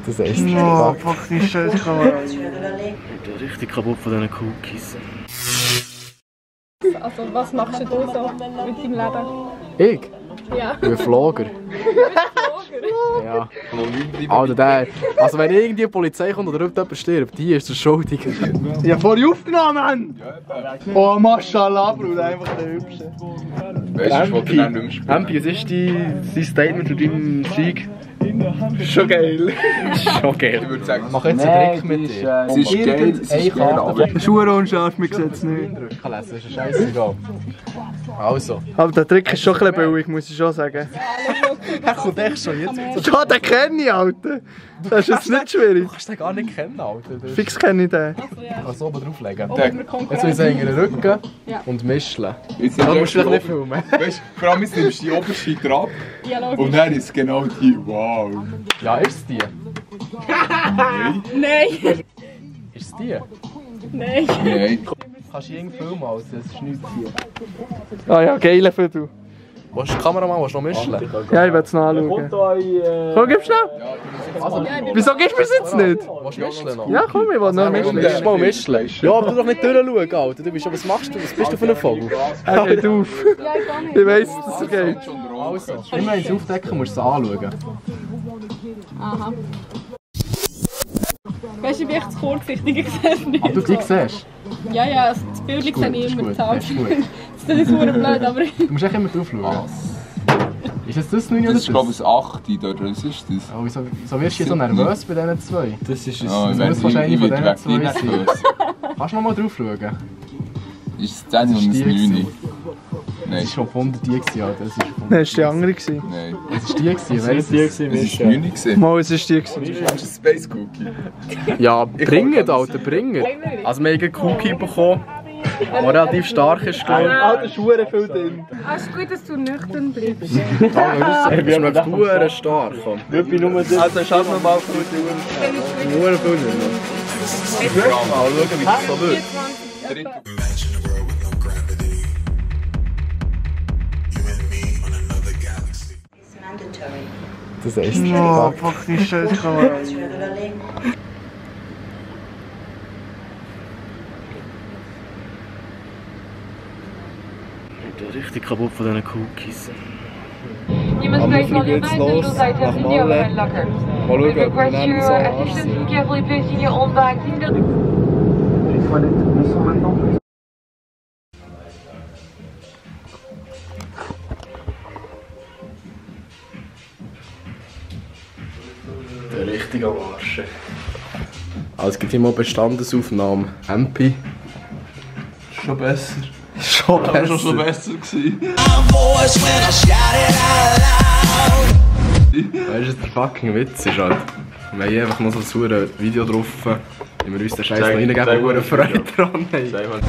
Das heisst, oh, fuck die Scheiße. Ich bin richtig kaputt von diesen Cookies. Also, was machst du so mit deinem Leben? Ich? Ja. Ich bin Vlogger. Ja. Alter, der. Also, wenn irgendwie die Polizei kommt oder jemand stirbt, die ist der Schuldige. Ich hab vorhin aufgenommen! Oh, Maschallah, Bruder, einfach der Hübsche. Weißt du, was du nicht spielen? Ampi, was ist dein Statement zu deinem Sieg? Schon geil. Schon geil. Ich würde sagen, Mach jetzt einen Trick mit dir. es ist geil, es ist geil, aber... Schuhe unscharf, man sieht es nicht. Ich kann lesen, das ist scheißegal. Also. Aber der Trick ist schon ein bisschen billig, muss ich schon sagen. Er kommt echt schon jetzt. Ja, den kenne ich, Alter. Das ist jetzt nicht schwierig. Du kannst den gar nicht kennen, Alter. Fix kenne ich den. Kannst du oben drauflegen. Jetzt Jetzt will ich sagen, den Rücken und mischeln. Jetzt Da musst du dich nicht filmen. Weißt du, vor allem jetzt nimmst du die oberste Trappe Ja, logisch. und dann ist es genau die. Wow. Ja, ist es die? Nein! Ist es die? Nein! Nein. Kannst du irgendwie filmen, Alter. Das ist nichts hier. Ah ja, geile für du. Wo ist der Kameramann? Willst du noch mischen? Ja, ich will es nachschauen. Komm, gib schnell. Wieso gibst du es jetzt nicht? Willst du mischen noch? Ja, komm, ich will noch Willst mischen. du mal mischen? Ja, aber du doch nicht durchschauen, Alter. Du bist, was machst du? Was bist du für ein Vogel? Er geht auf. Ich weiss, dass es geht. Also, immer wenn du es aufdecken musst du es anschauen. Aha. Weißt du, ich bin echt zu kurzsichtig gesehen. Aber du siehst? Ja, ja, also das Bild sehe ich immer zu das ist gut. Das ist verdammt blöd, aber... Du musst echt immer drauf schauen. Ist das 9 oder Das ist glaube ich das 8. dort. Was ist das? Oh, wieso wirst du hier so nervös bei diesen zwei? Das ist Oh, Das wenn muss wahrscheinlich von ich diesen zwei nicht sein. nervös. Kannst du noch mal drauf schauen? Ist es 10 und die das 9? gewesen. Nein. Das war schon 100 die, Alter. Das ist Nein, das war die andere. Nein. Das war die, weißt du? Es ist 9 gewesen. Mal, es ist die. Das ist ein Space Cookie. Ja, bringt, Alter, bringt. Also wir haben einen Cookie bekommen, der relativ stark ist, glaube ich. Alter, Schuhe viel drin. Es ist gut, dass du nüchtern bleibst. Wir haben noch Schuhe stark. Also, schau mir mal auf die Uhr. Nur viel nicht. Mal schauen, wie das so wird. Das heisst, Oh, fuck die Scheiße. ich bin richtig kaputt von diesen Cookies. You must place all your bags and shoes items in the overhead locker. We request your assistance in carefully placing your own bags in the... Der richtige Warsche. Also es gibt immer Bestandesaufnahmen. MP. Schon besser. Schon besser. Schon besser gewesen. Weißt du, was der fucking Witz ist halt? Wir haben einfach noch so ein Video drauf, wenn wir uns den Scheiß noch reingeben, wo wir Freude dran haben.